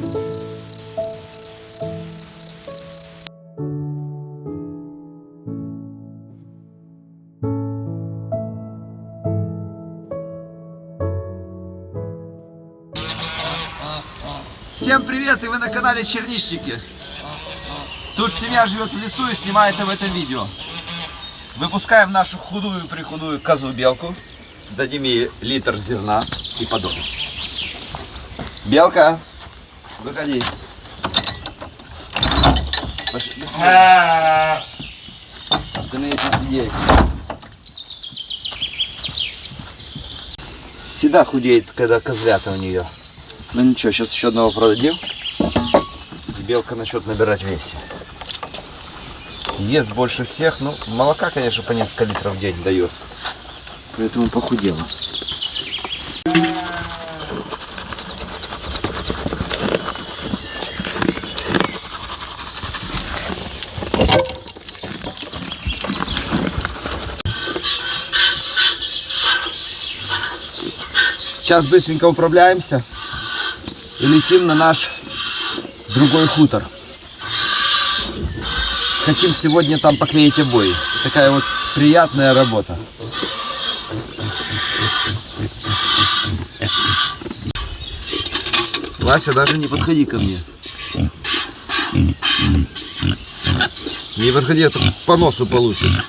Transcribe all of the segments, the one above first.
Всем привет, и вы на канале Черничники. Тут семья живет в лесу и снимает в этом видео. Выпускаем нашу худую-прихудую козу-белку. Дадим ей литр зерна и подобно. Белка, выходи. Пошли, быстрее. Остальные посидеть. Всегда худеет, когда козлята у нее. Ну ничего, сейчас еще одного продадим. И белка начнет набирать весе. Ест больше всех, ну молока, конечно, по несколько литров в день дает. Поэтому похудела. Сейчас быстренько управляемся и летим на наш другой хутор. Хотим сегодня там поклеить обои. Такая вот приятная работа. Вася, даже не подходи ко мне. Не подходи, а то по носу получишь.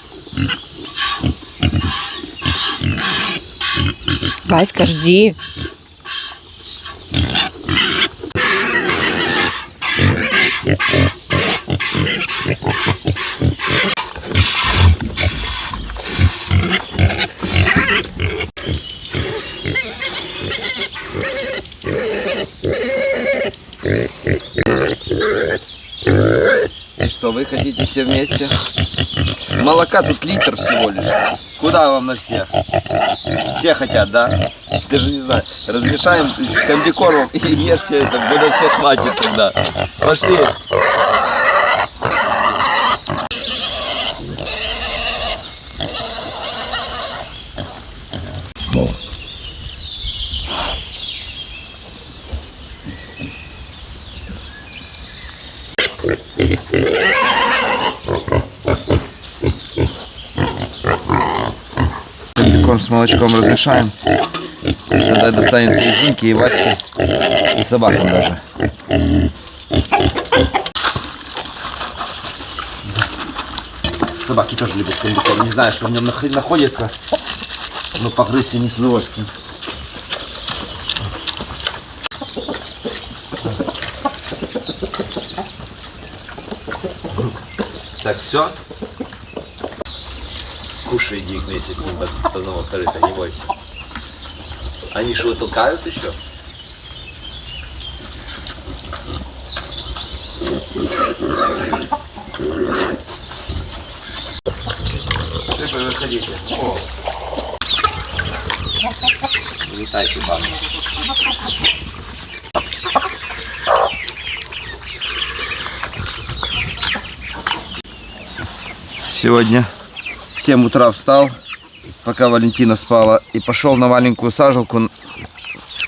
Васька, жди. И что, вы хотите все вместе? Молока тут литр всего лишь. Куда вам на всех? Все хотят, да? Даже не знаю. Размешаем с комбикормом и ешьте это, на всех хватит тогда. Пошли. Комбикорм с молочком размешаем. Тогда достанется и Зинке, и Ваське, и собакам даже. Собаки тоже любят комбикорм. Не знаю, что в нем находится, но погрызть не с удовольствием. Так, все. Кушай, иди вместе с ним под одного корыта, не бойся. Они же его толкают еще? Вы выходите. О. Летайте, бабы. Сегодня в 7 утра встал, пока Валентина спала, и пошел на маленькую сажалку.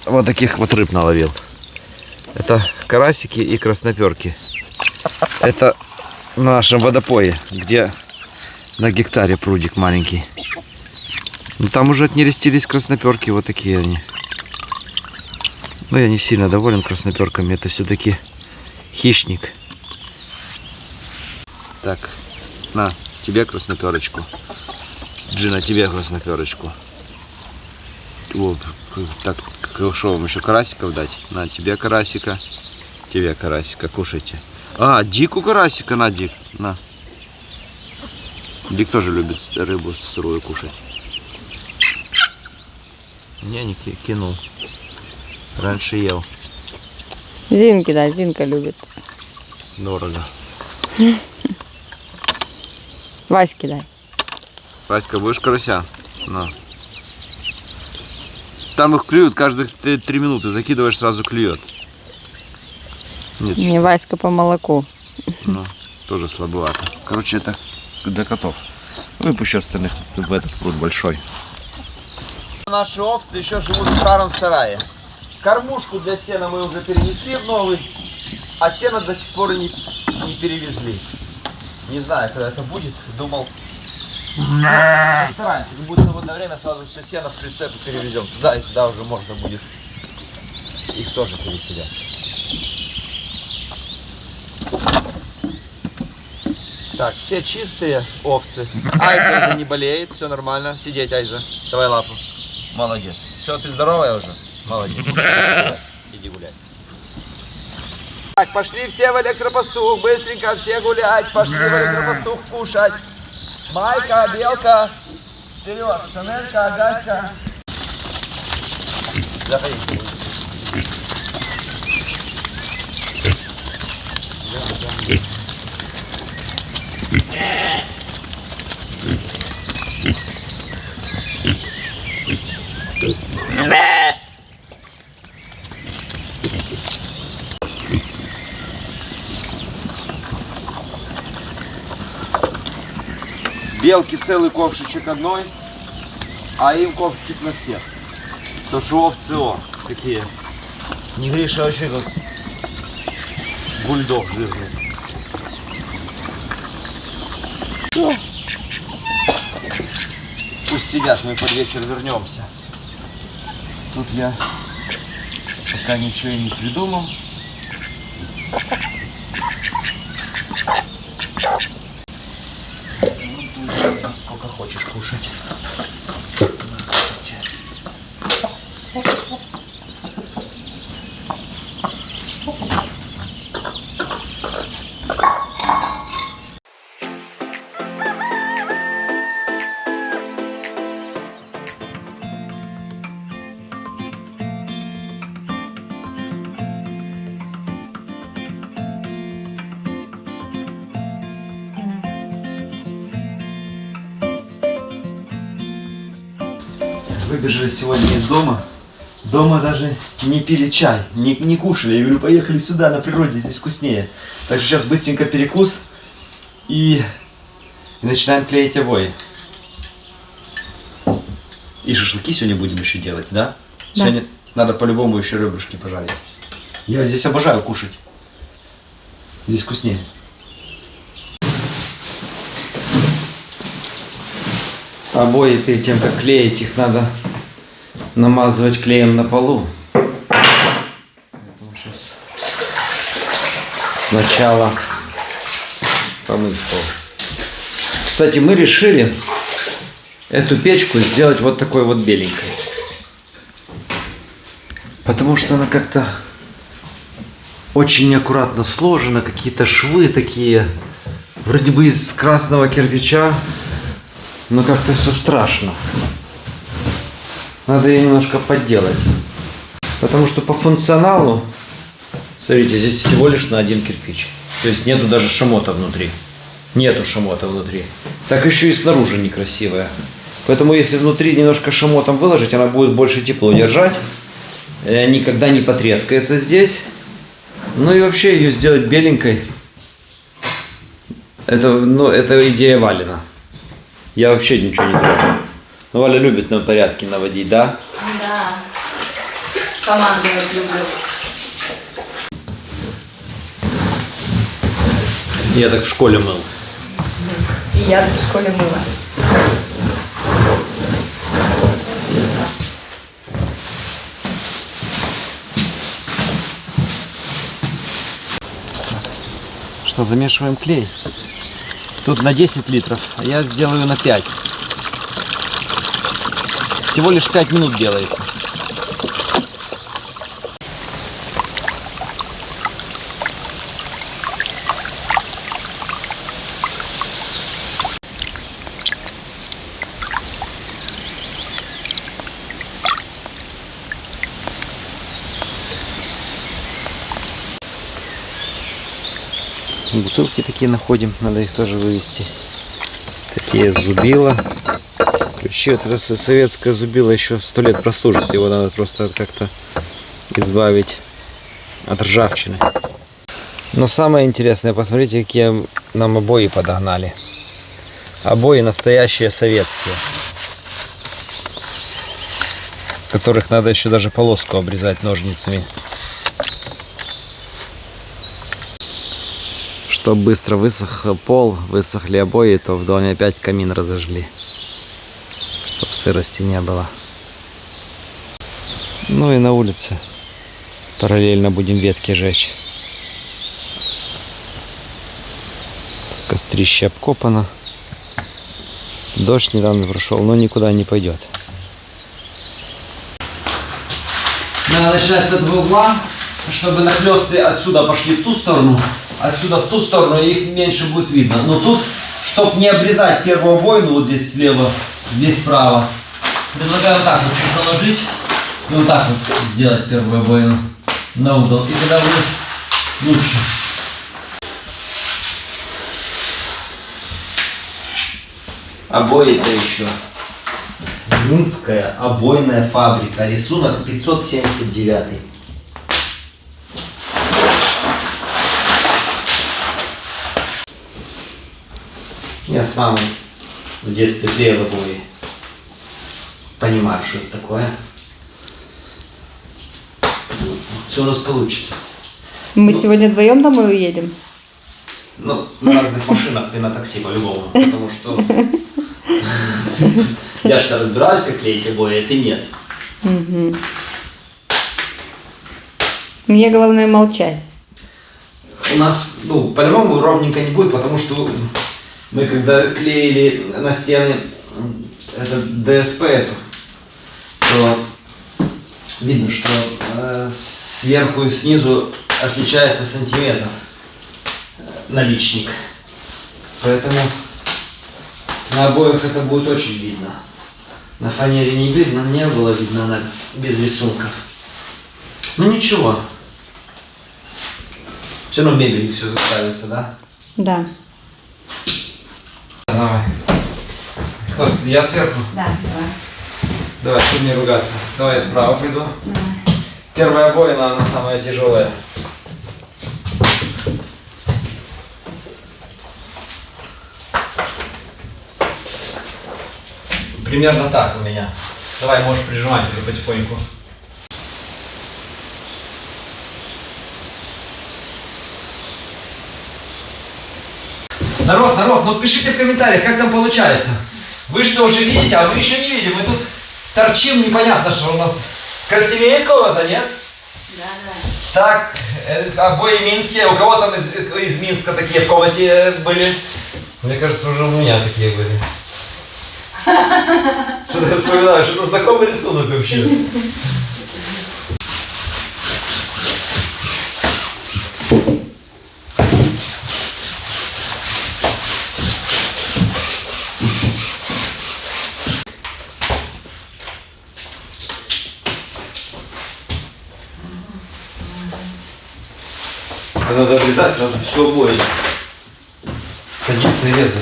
Вот таких вот рыб наловил. Это карасики и красноперки. Это в нашем водопое, где на гектаре прудик маленький. Но там уже отнерестились красноперки, вот такие они. Но я не сильно доволен красноперками, это все-таки хищник. Так, на. Тебе красноперочку. Джина, тебе красноперочку. Вот, так, что вам еще карасиков дать? На, тебе карасика. Тебе карасика, кушайте. А, Дику карасика, на, Дик, на. Дик тоже любит рыбу сырую кушать. Не кинул. Раньше ел. Зинки, да, Зинка любит. Дорого. Ваське дай. Васька, будешь карася? На. Там их клюют каждые 3 минуты. Закидываешь, сразу клюет. Нет, не Васька по молоку. Ну, тоже слабовато. Короче, это для котов. Выпущу остальных в этот пруд большой. Наши овцы еще живут в старом сарае. Кормушку для сена мы уже перенесли в новый. А сено до сих пор и не перевезли. Не знаю, когда это будет. Думал, постараемся. Не будет свободное время, сразу все сено в прицеп и перевезем. Туда и туда уже можно будет их тоже переселять. Так, все чистые овцы. Айза уже не болеет, все нормально. Сидеть, Айза. Давай лапу. Молодец. Все, ты здоровая уже? Молодец. Иди гулять. Так, пошли все в электропастух, быстренько все гулять, пошли в электропастух кушать. Майка, Белка, вперед, Шанелька, Агатька. Заходи. Белки целый ковшичек одной, а им ковшичек на всех. То что овцы какие. Не Гриша вообще как бульдог жирный. Пусть сидят, мы под вечер вернемся. Тут я пока ничего и не придумал. Сколько хочешь кушать. Выбежали сегодня из дома. Дома даже не пили чай, не кушали. Я говорю, поехали сюда, на природе, здесь вкуснее. Так что сейчас быстренько перекус и начинаем клеить обои. И шашлыки сегодня будем еще делать, да? Да. Сегодня надо по-любому еще ребрышки пожарить. Я здесь обожаю кушать. Здесь вкуснее. Обои перед тем, как клеить, их надо намазывать клеем на полу. Сейчас сначала помыть пол. Кстати, мы решили эту печку сделать вот такой вот беленькой. Потому что она как-то очень неаккуратно сложена, какие-то швы такие, вроде бы из красного кирпича, но как-то все страшно. Надо ее немножко подделать. Потому что по функционалу, смотрите, здесь всего лишь на один кирпич. То есть нету даже шамота внутри. Нету шамота внутри. Так еще и снаружи некрасивая. Поэтому если внутри немножко шамотом выложить, она будет больше тепло держать. Никогда не потрескается здесь. Ну и вообще ее сделать беленькой. Это идея Валина. Я вообще ничего не трогаю. Но Валя любит на порядке наводить, да? Да. Командовать люблю. Я так в школе мыл. И я в школе мыла. Что, замешиваем клей? Тут на 10 литров, а я сделаю на 5. Всего лишь 5 минут делается. Бутылки такие находим, надо их тоже вывести. Такие зубила. Ключи, вот это советское зубило еще 100 лет прослужит. Его надо просто как-то избавить от ржавчины. Но самое интересное, посмотрите, какие нам обои подогнали. Обои настоящие советские. В которых надо еще даже полоску обрезать ножницами. Чтобы быстро высох пол, высохли обои, то в доме опять камин разожгли. Чтоб сырости не было. Ну и на улице параллельно будем ветки жечь. Кострище обкопано. Дождь недавно прошел, но никуда не пойдет. Надо начинать с этого угла, чтобы нахлесты отсюда пошли в ту сторону, отсюда в ту сторону, и их меньше будет видно. Но тут, чтобы не обрезать первую обойну, вот здесь слева, здесь справа, предлагаю вот так вот чуть положить и вот так вот сделать первую обойну на угол. И тогда будет лучше. Обои-то еще. Минская обойная фабрика. Рисунок 579. Я с мамой в детстве клеил обои. Понимаю, что это такое. Все у нас получится. Мы сегодня вдвоем домой уедем? Ну, на разных машинах и на такси по-любому. Потому что я что разбираюсь, как клеить обои, а ты нет. Угу. Мне главное молчать. У нас, ну, по-любому ровненько не будет, потому что мы когда клеили на стены это ДСП эту, то видно, что сверху и снизу отличается сантиметр наличник. Поэтому на обоих это будет очень видно. На фанере не видно, не было видно, она без рисунков. Ну ничего. Все равно мебель все заставится, да? Да. Давай. Кто, я сверху? Да, давай. Давай, чтобы не ругаться. Давай я справа приду. Давай. Первая обоина, она самая тяжелая. Примерно так у меня. Давай, можешь прижимать уже потихоньку. Народ, ну пишите в комментариях, как там получается. Вы что уже видите, а мы еще не видим. Мы тут торчим, непонятно, что у нас красивее кого-то, нет? Да. Так, обои минские. У кого там из Минска такие в комнате были? Мне кажется, уже у меня такие были. Что ты вспоминаешь? Это знакомый рисунок вообще. Это надо обрезать сразу все обои. Садиться и резать.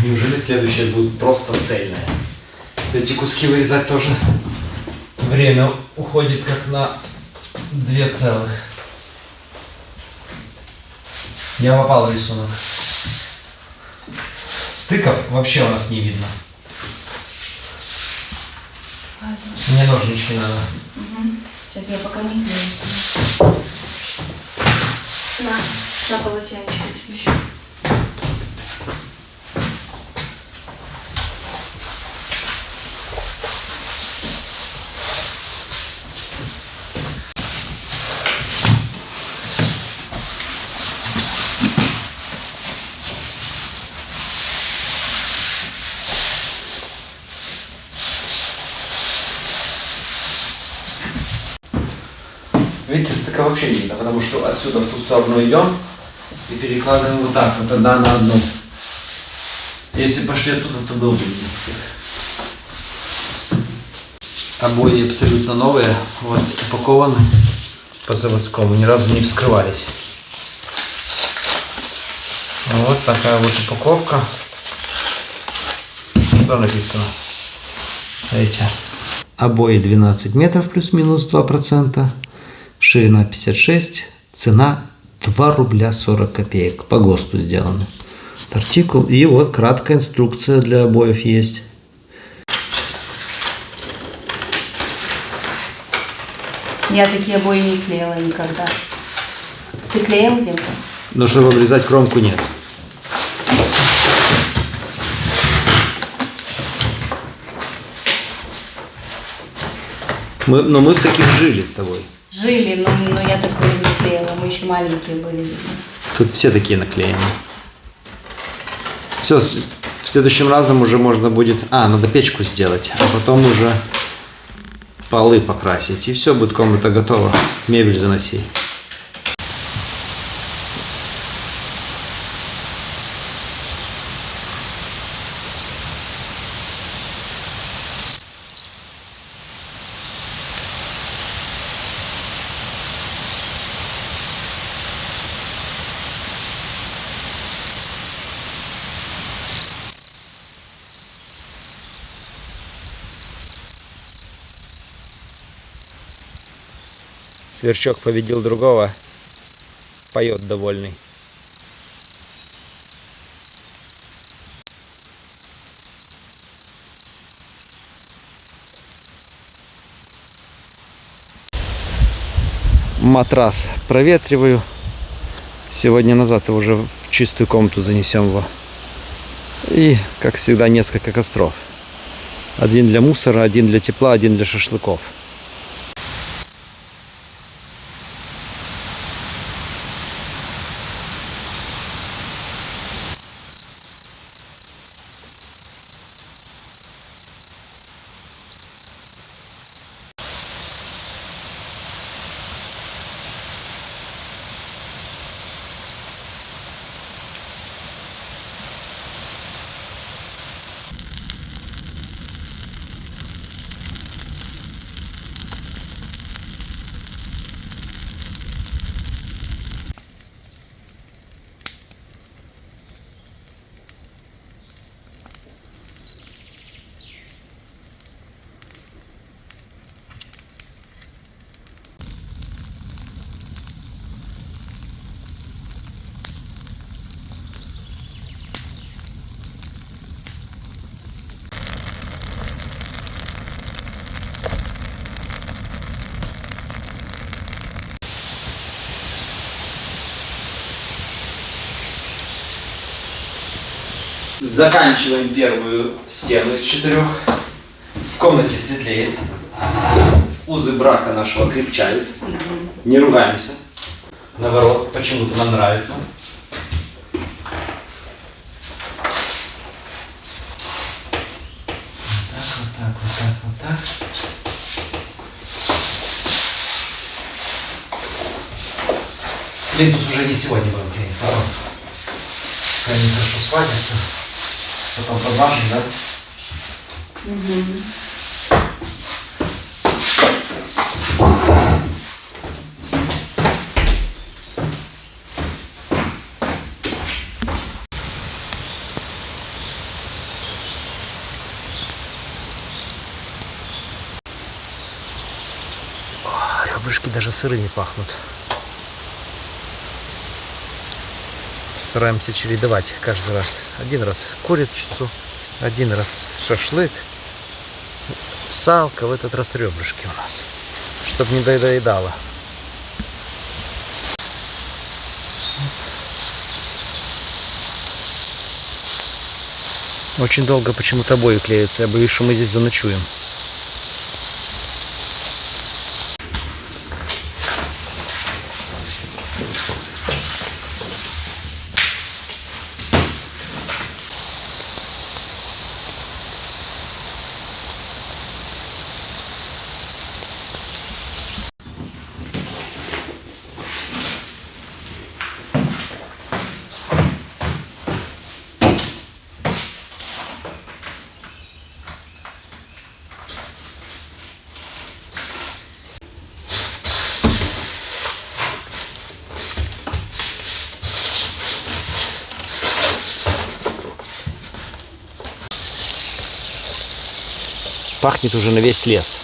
Неужели следующее будет просто цельное? Эти куски вырезать тоже время уходит как на 2 целых. Я попал в рисунок. Стыков вообще у нас не видно. Мне ножнички надо. Угу. Сейчас я пока не клею. На полотенечко тебе еще. Видите, стыка вообще не видно, потому что отсюда в ту сторону идем и перекладываем вот так, вот одна на одну. Если пошли оттуда, то был видно стык. Обои абсолютно новые, вот упакованы по заводскому, ни разу не вскрывались. Вот такая вот упаковка. Что написано? Смотрите. Обои 12 метров плюс-минус 2%. ширина 56, цена 2 рубля 40 копеек. По ГОСТу сделано. Артикул. И вот краткая инструкция для обоев есть. Я такие обои не клеила никогда. Ты клеил где-то? Но чтобы обрезать кромку, нет. Мы в таких жили с тобой. Жили, но я такое не клеила. Мы еще маленькие были, видно. Тут все такие наклеены. Все, в следующем разом уже можно будет... надо печку сделать, а потом уже полы покрасить. И все, будет комната готова. Мебель заноси. Сверчок победил другого, поет довольный. Матрас проветриваю. Сегодня назад его уже в чистую комнату занесем его. И, как всегда, несколько костров. Один для мусора, один для тепла, один для шашлыков. Заканчиваем первую стену из 4. В комнате светлеет. Узы брака нашего крепчают. Не ругаемся. Наоборот, почему-то нам нравится. Вот так. Плинтус уже не сегодня будем клеить, потом. Они хорошо схватятся. Потом подмажем, да? Ребрышки даже сыры не пахнут. Стараемся чередовать каждый раз. Один раз курицу, один раз шашлык, салка, в этот раз ребрышки у нас, чтобы не доедало. Очень долго почему-то обои клеятся, я боюсь, что мы здесь заночуем. Пахнет уже на весь лес.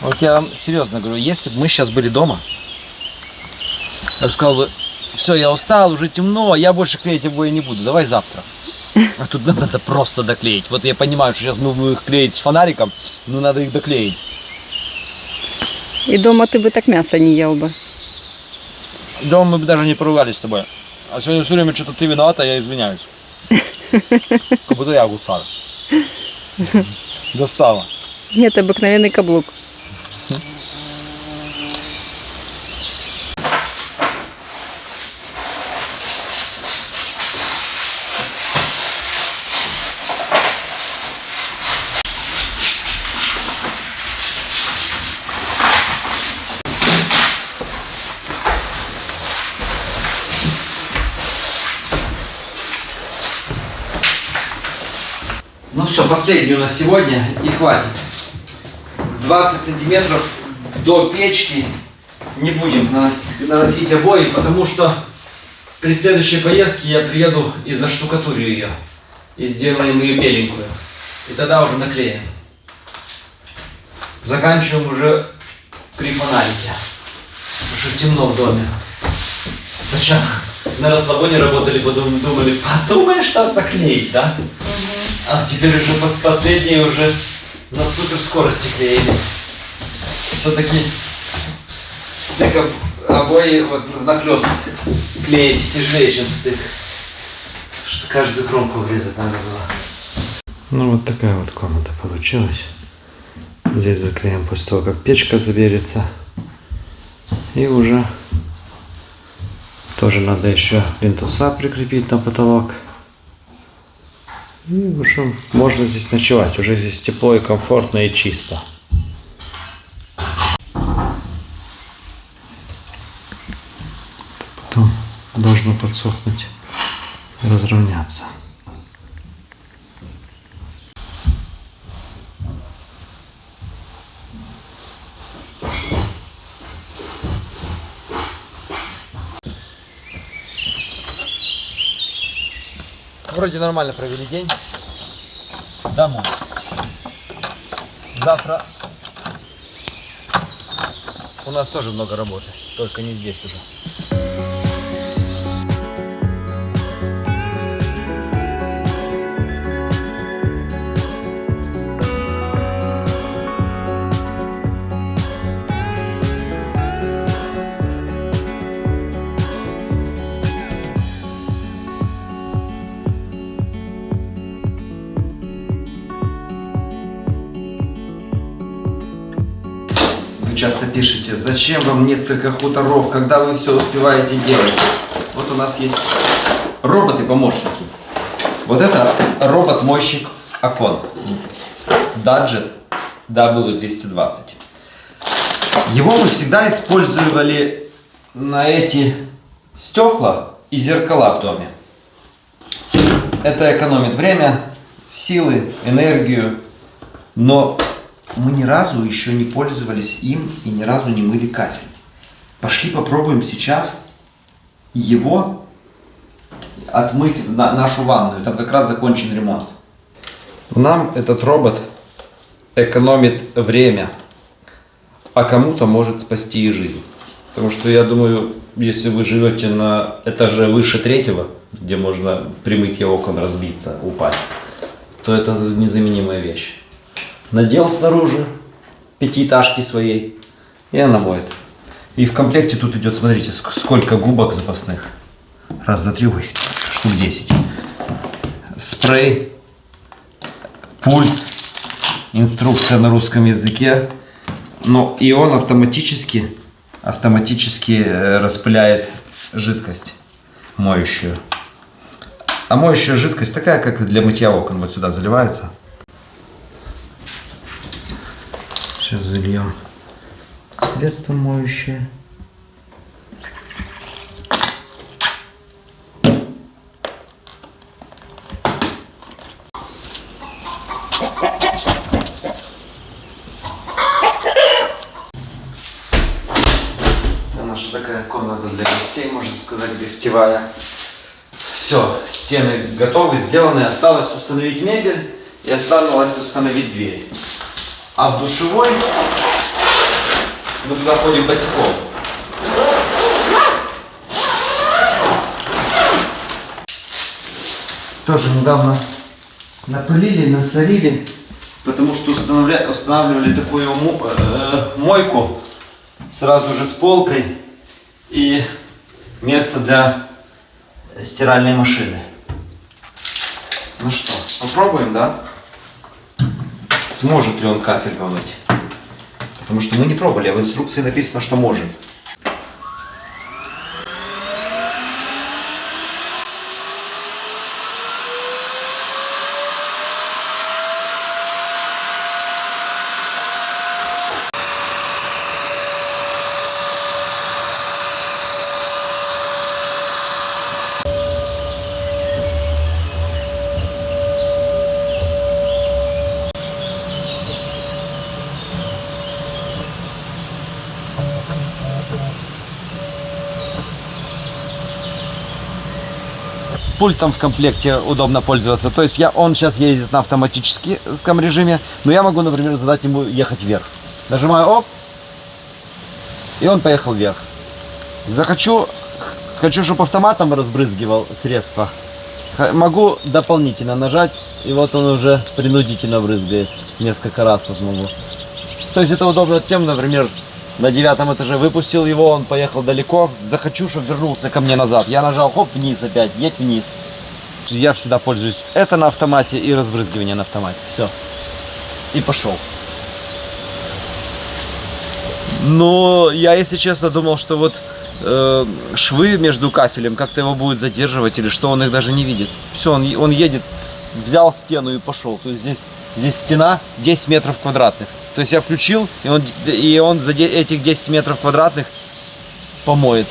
Вот я вам серьезно говорю, если бы мы сейчас были дома, я бы сказал бы, все, я устал, уже темно, я больше клеить обои не буду, давай завтра. А тут надо просто доклеить. Вот я понимаю, что сейчас мы будем их клеить с фонариком, но надо их доклеить. И дома ты бы так мясо не ел бы. Дома мы бы даже не поругались с тобой. А сегодня все время что-то ты виновата, я извиняюсь. Как будто я гусар. Достала. Нет, обыкновенный каблук. Ну все, последний у нас сегодня и хватит. 20 сантиметров до печки не будем наносить обои, потому что при следующей поездке я приеду и заштукатурю ее. И сделаем ее беленькую. И тогда уже наклеим. Заканчиваем уже при фонарике. Потому что темно в доме. Сначала на расслабоне работали, потом думали, подумаешь там заклеить, да? А теперь уже последние уже на супер скорости клеили. Все-таки стык обои вот нахлёст клеить тяжелее, чем стык. Что каждую кромку врезать надо было. Ну вот такая вот комната получилась. Здесь заклеим после того, как печка заберется. И уже тоже надо еще плинтуса прикрепить на потолок. И уже можно здесь ночевать. Уже здесь тепло и комфортно и чисто. Потом должно подсохнуть и разровняться. Вроде нормально провели день. Домой. Завтра у нас тоже много работы, только не здесь уже. Часто пишете, зачем вам несколько хуторов, когда вы все успеваете делать. Вот у нас есть роботы-помощники. Вот это робот-мойщик окон. Даджет W220. Его мы всегда использовали на эти стекла и зеркала в доме. Это экономит время, силы, энергию, но мы ни разу еще не пользовались им и ни разу не мыли кафель. Пошли попробуем сейчас его отмыть в нашу ванную. Там как раз закончен ремонт. Нам этот робот экономит время, а кому-то может спасти и жизнь. Потому что я думаю, если вы живете на этаже выше 3-го, где можно при мытье окон разбиться, упасть, то это незаменимая вещь. Надел снаружи пятиэтажки своей, и она моет. И в комплекте тут идет, смотрите, сколько губок запасных. Раз, два, три, ой, штук 10. Спрей, пульт, инструкция на русском языке. Но и он автоматически распыляет жидкость моющую. А моющая жидкость такая, как для мытья окон, вот сюда заливается. Сейчас зальем средство моющее. Это наша такая комната для гостей, можно сказать, гостевая. Все, стены готовы, сделаны. Осталось установить мебель и осталось установить дверь. А в душевой Мы туда ходим босиком. Тоже недавно напылили, насорили, потому что устанавливали такую мойку сразу же с полкой и место для стиральной машины. Ну что, попробуем, да? Сможет ли он кафель помыть? Потому что мы не пробовали, а в инструкции написано, что может. Пультом в комплекте удобно пользоваться. То есть он сейчас ездит на автоматическом режиме, но я могу, например, задать ему ехать вверх. Нажимаю оп, и он поехал вверх. Хочу, чтобы автоматом разбрызгивал средства. Могу дополнительно нажать, и вот он уже принудительно брызгает. Несколько раз вот могу. То есть это удобно тем, например, на 9 этаже выпустил его, он поехал далеко. Захочу, чтобы вернулся ко мне назад. Я нажал, хоп, вниз опять, едь вниз. Я всегда пользуюсь это на автомате и разбрызгивание на автомате. Все. И пошел. Но я, если честно, думал, что вот швы между кафелем как-то его будет задерживать или что, он их даже не видит. Все, он едет, взял стену и пошел. То есть здесь стена 10 метров квадратных. То есть я включил, и он за этих 10 метров квадратных помоет.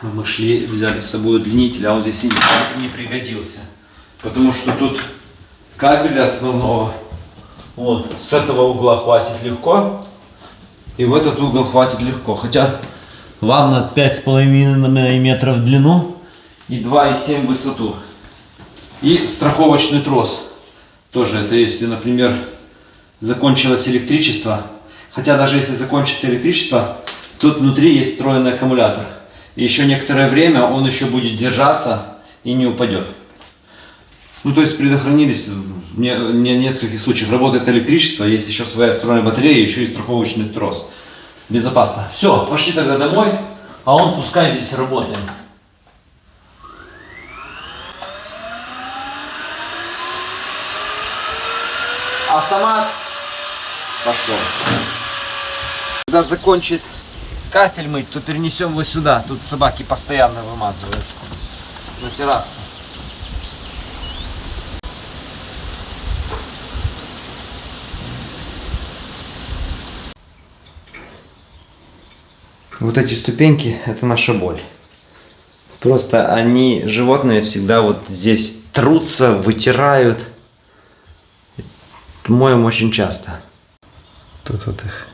Мы шли, взяли с собой удлинитель, а он здесь не пригодился. Потому что тут кабеля основного, вот, с этого угла хватит легко, и в этот угол хватит легко. Хотя ванна 5,5 метров в длину и 2,7 в высоту. И страховочный трос. Тоже это если, например, закончилось электричество, хотя даже если закончится электричество, тут внутри есть встроенный аккумулятор. И еще некоторое время он еще будет держаться и не упадет. Ну то есть предохранились в нескольких случаях. Работает электричество, есть еще своя встроенная батарея, еще и страховочный трос. Безопасно. Все, пошли тогда домой, а он пускай здесь работает. Автомат. Пошел. Когда закончит кафель мыть, то перенесем его сюда. Тут собаки постоянно вымазывают на террасу. Вот эти ступеньки — это наша боль. Просто они, животные, всегда вот здесь трутся, вытирают. Моем очень часто. Тут вот их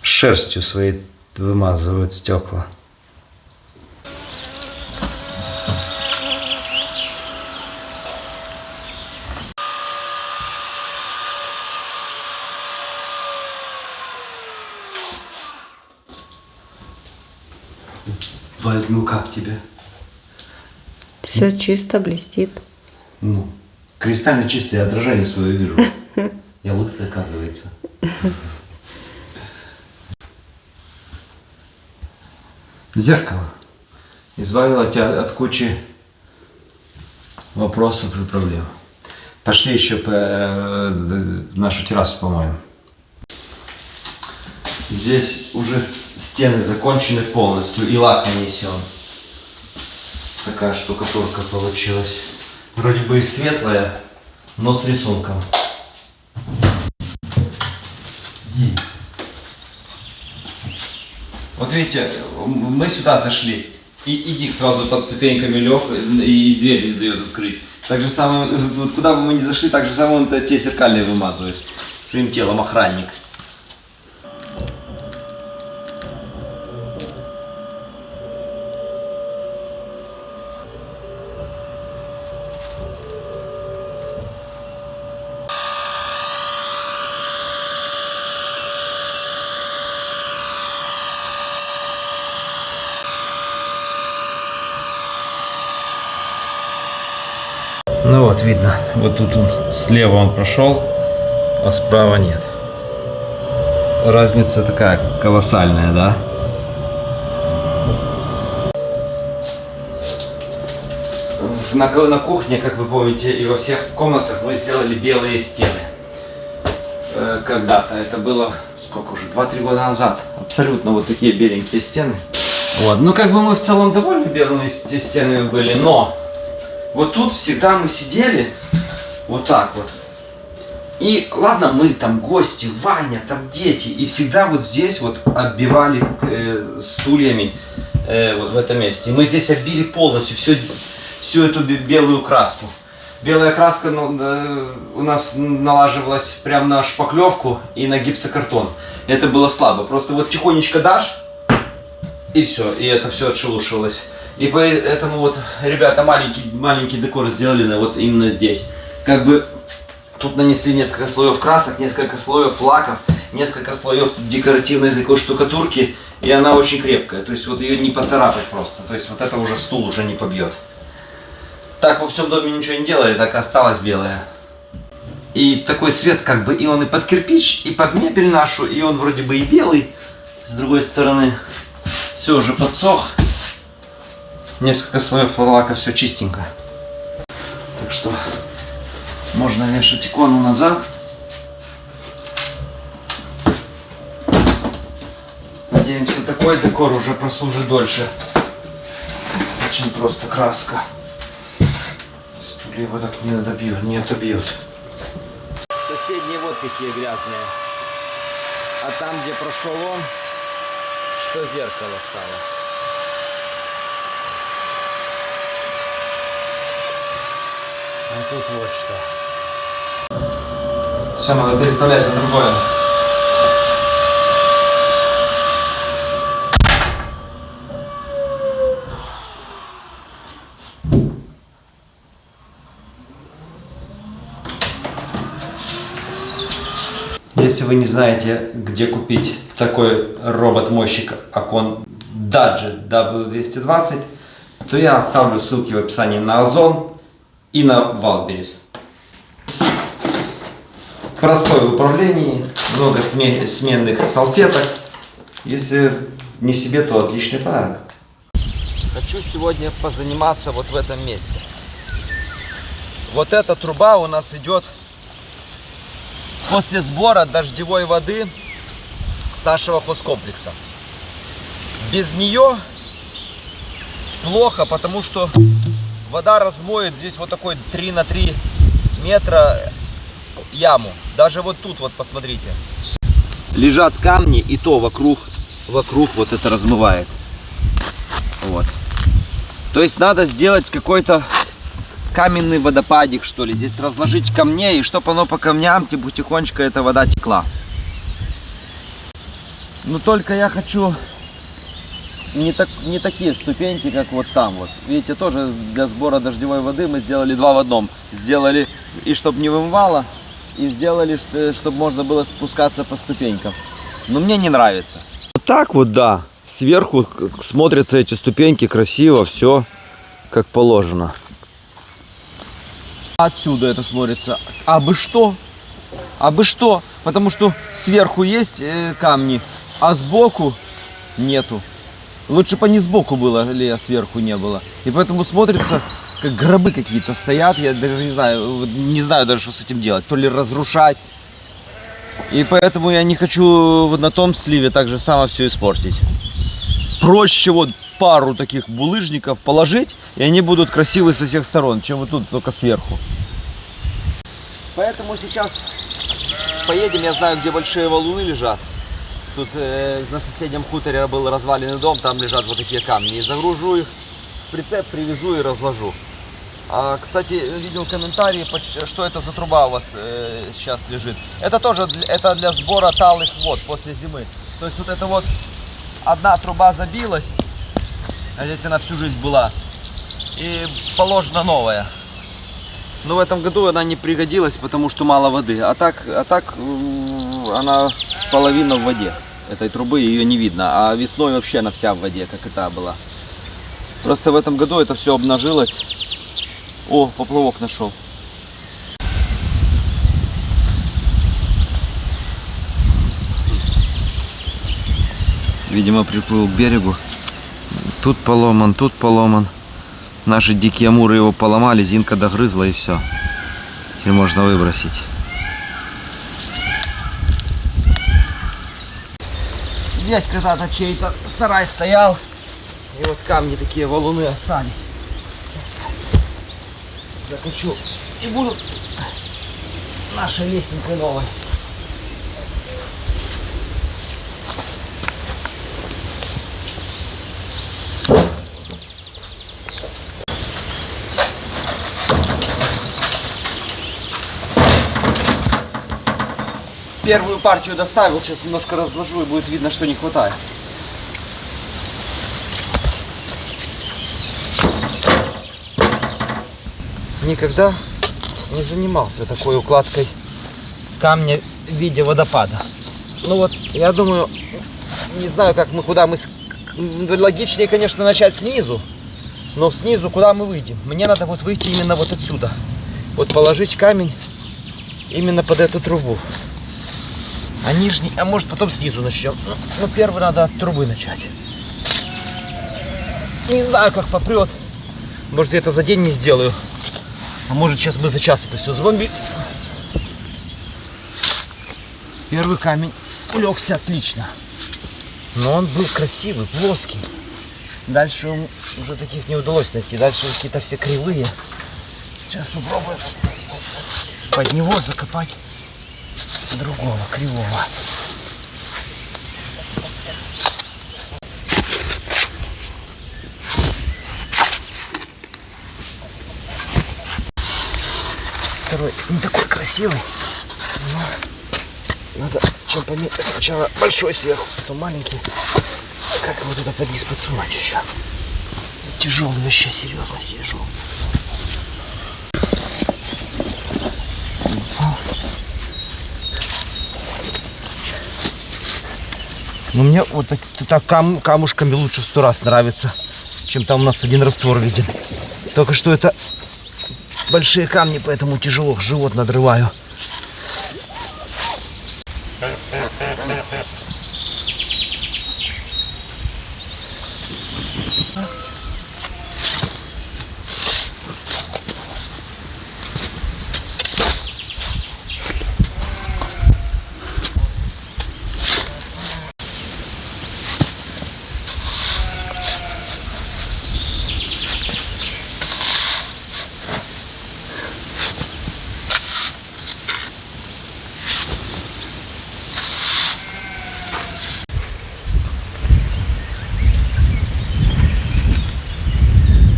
шерстью своей вымазывают стекла. Валь, ну как тебе? Все чисто, блестит. Ну, кристально чистое отражение свое вижу. Я лысый, оказывается. Зеркало избавило тебя от кучи вопросов и проблем. Пошли еще по нашу террасу помоем. Здесь уже стены закончены полностью и лак нанесен. Такая штукатурка получилась. Вроде бы и светлая, но с рисунком. Вот видите, мы сюда зашли, и Дик сразу под ступеньками лег, и дверь не дает открыть. Так же самое, вот куда бы мы ни зашли, так же самое он те зеркальные вымазывает своим телом охранник. Ну вот, видно, вот тут он, слева он прошел, а справа нет. Разница такая колоссальная, да? На кухне, как вы помните, и во всех комнатах мы сделали белые стены. Когда-то, это было, сколько уже, 2-3 года назад. Абсолютно вот такие беленькие стены. Вот. Ну, как бы мы в целом довольны белыми стенами были, но вот тут всегда мы сидели вот так вот. И ладно, мы там гости, Ваня, там дети, и всегда вот здесь вот оббивали стульями вот в этом месте. И мы здесь оббили полностью всю эту белую краску. Белая краска у нас налаживалась прямо на шпаклевку и на гипсокартон. Это было слабо. Просто вот тихонечко дашь, и все, и это все отшелушивалось. И поэтому вот ребята маленький декор сделали вот именно здесь. Как бы тут нанесли несколько слоев красок, несколько слоев лаков, несколько слоев декоративной такой штукатурки. И она очень крепкая. То есть вот ее не поцарапать просто. То есть вот это уже стул уже не побьет. Так во всем доме ничего не делали, так и осталось белое. И такой цвет как бы, и он и под кирпич, и под мебель нашу, и он вроде бы и белый. С другой стороны, все уже подсох. Несколько слоев лака, все чистенько. Так что можно вешать икону назад. Надеемся, такой декор уже прослужит дольше. Очень просто краска. Его так не отобьет. Соседние вот какие грязные. А там, где прошел он, что зеркало стало. А тут вот что. Все, надо переставлять на другое. Если вы не знаете, где купить такой робот-мойщик окон Dadget W220, то я оставлю ссылки в описании на Озон и на Wildberries. Простой в управлении, много сменных салфеток. Если не себе, то отличный подарок. Хочу сегодня позаниматься вот в этом месте. Вот эта труба у нас идет после сбора дождевой воды с нашего хозкомплекса. Без нее плохо, потому что вода размоет здесь вот такой 3 на 3 метра яму. Даже вот тут вот посмотрите. Лежат камни, и то вокруг вот это размывает. Вот. То есть надо сделать какой-то каменный водопадик, что ли. Здесь разложить камней, и чтобы оно по камням тихонечко эта вода текла. Но только я хочу не такие ступеньки, как вот там вот. Видите, тоже для сбора дождевой воды мы сделали 2 в 1. Сделали и чтобы не вымывало, и сделали, чтобы можно было спускаться по ступенькам. Но мне не нравится. Вот так вот, да. Сверху смотрятся эти ступеньки красиво, все как положено. Отсюда это смотрится. А бы что? Потому что сверху есть камни, а сбоку нету. Лучше бы не сбоку было, а сверху не было. И поэтому смотрится, как гробы какие-то стоят. Я даже не знаю даже, что с этим делать. То ли разрушать. И поэтому я не хочу вот на том сливе так же само все испортить. Проще вот пару таких булыжников положить, и они будут красивые со всех сторон, чем вот тут только сверху. Поэтому сейчас поедем, я знаю, где большие валуны лежат. Тут на соседнем хуторе был разваленный дом, там лежат вот такие камни. И загружу их в прицеп, привезу и разложу. Кстати, видел комментарии, что это за труба у вас сейчас лежит. Это тоже для сбора талых вод после зимы. То есть вот это вот одна труба забилась, а здесь она всю жизнь была, и положена новая. Но в этом году она не пригодилась, потому что мало воды. А так она половина в воде. Этой трубы ее не видно. А весной вообще она вся в воде, как и та была. Просто в этом году это все обнажилось. О, поплавок нашел. Видимо, приплыл к берегу. Тут поломан, тут поломан. Наши дикие амуры его поломали, Зинка догрызла и все. Теперь можно выбросить. Здесь когда-то чей-то сарай стоял. И вот камни такие, валуны остались. Закачу и будут нашей лесенкой новой. Первую партию доставил, сейчас немножко разложу и будет видно, что не хватает. Никогда не занимался такой укладкой камня в виде водопада. Ну вот, я думаю, не знаю, куда мы... Логичнее, конечно, начать снизу, но снизу куда мы выйдем? Мне надо вот выйти именно вот отсюда. Вот положить камень именно под эту трубу. А нижний, а может потом снизу начнем. Но первый надо от трубы начать. Не знаю, как попрет. Может, я это за день не сделаю. А может, сейчас мы за час это все сбомбим. Первый камень улегся отлично. Но он был красивый, плоский. Дальше уже таких не удалось найти. Дальше какие-то все кривые. Сейчас попробуем под него закопать другого, кривого. Второй не такой красивый, но надо чем поменять. Сначала большой сверху, потом маленький. Как его туда под низ подсунуть еще? Тяжелый, вообще серьезно тяжелый. Но мне вот так камушками лучше в 100 раз нравится, чем там у нас один раствор виден. Только что это большие камни, поэтому тяжело, живот надрываю.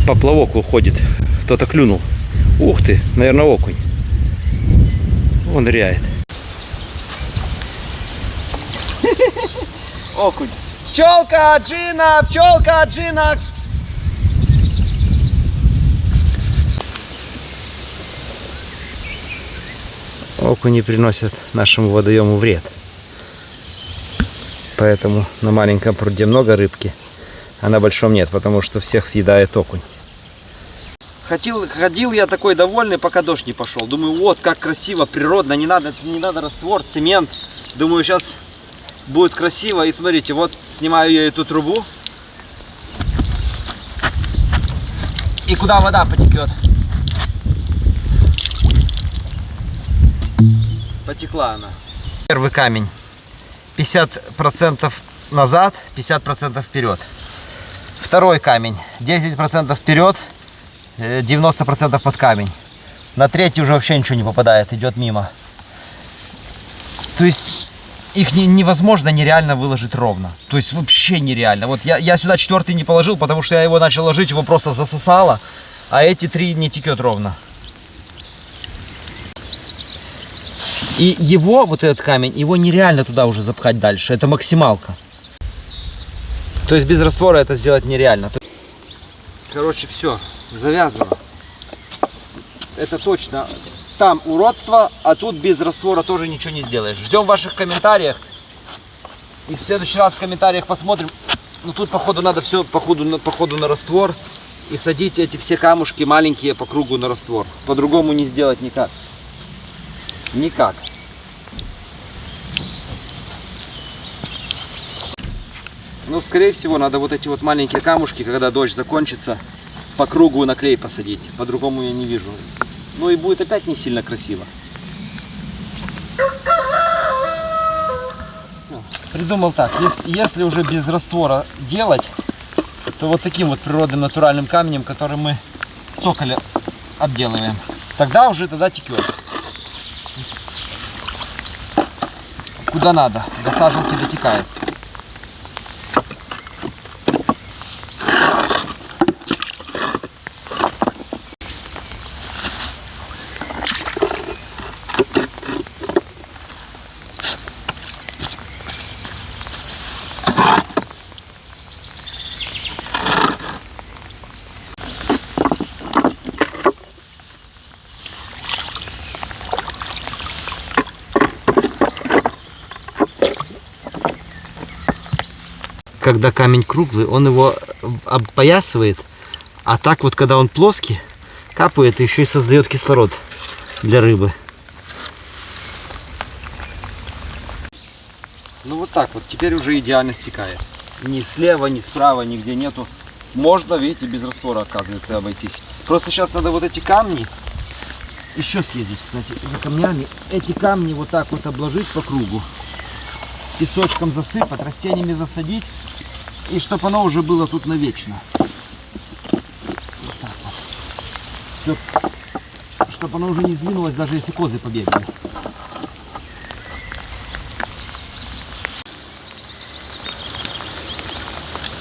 Поплавок уходит. Кто-то клюнул. Ух ты, наверное, окунь. Он ныряет. Окунь. Пчелка, Джина, пчелка, Джина. Окуни приносят нашему водоему вред. Поэтому на маленьком пруде много рыбки, а на большом нет, потому что всех съедает окунь. Ходил я такой довольный, пока дождь не пошел. Думаю, вот как красиво, природно, не надо раствор, цемент. Думаю, сейчас будет красиво. И смотрите, вот снимаю я эту трубу. И куда вода потекет? Потекла она. Первый камень. 50% назад, 50% вперед. Второй камень. 10% вперед, 90% под камень. На третий уже вообще ничего не попадает, идет мимо. То есть их невозможно нереально выложить ровно. То есть вообще нереально. Вот я сюда четвертый не положил, потому что я его начал ложить, его просто засосало. А эти три не текет ровно. И его, вот этот камень, его нереально туда уже запхать дальше. Это максималка. То есть без раствора это сделать нереально. Короче, все, завязано. Это точно. Там уродство, а тут без раствора тоже ничего не сделаешь. Ждем ваших комментариях. И в следующий раз в комментариях посмотрим. Ну тут походу надо все походу на раствор. и садить эти все камушки маленькие по кругу на раствор. По-другому не сделать никак. Никак. Ну, скорее всего, надо вот эти вот маленькие камушки, когда дождь закончится, по кругу на клей посадить. По-другому я не вижу. Ну и будет опять не сильно красиво. Придумал так, если уже без раствора делать, то вот таким вот природным натуральным камнем, который мы цоколь обделываем, тогда текет. Куда надо, до саженки дотекает. Когда камень круглый, он его опоясывает, а так вот, когда он плоский, капает и еще и создает кислород для рыбы. Ну вот так вот, теперь уже идеально стекает. Ни слева, ни справа, нигде нету. Можно, видите, без раствора, оказывается, обойтись. Просто сейчас надо вот эти камни еще съездить, кстати, за камнями. Эти камни вот так вот обложить по кругу, песочком засыпать, растениями засадить. И чтобы оно уже было тут навечно. Вот так вот. Все. Чтобы оно уже не сдвинулось, даже если козы побегали.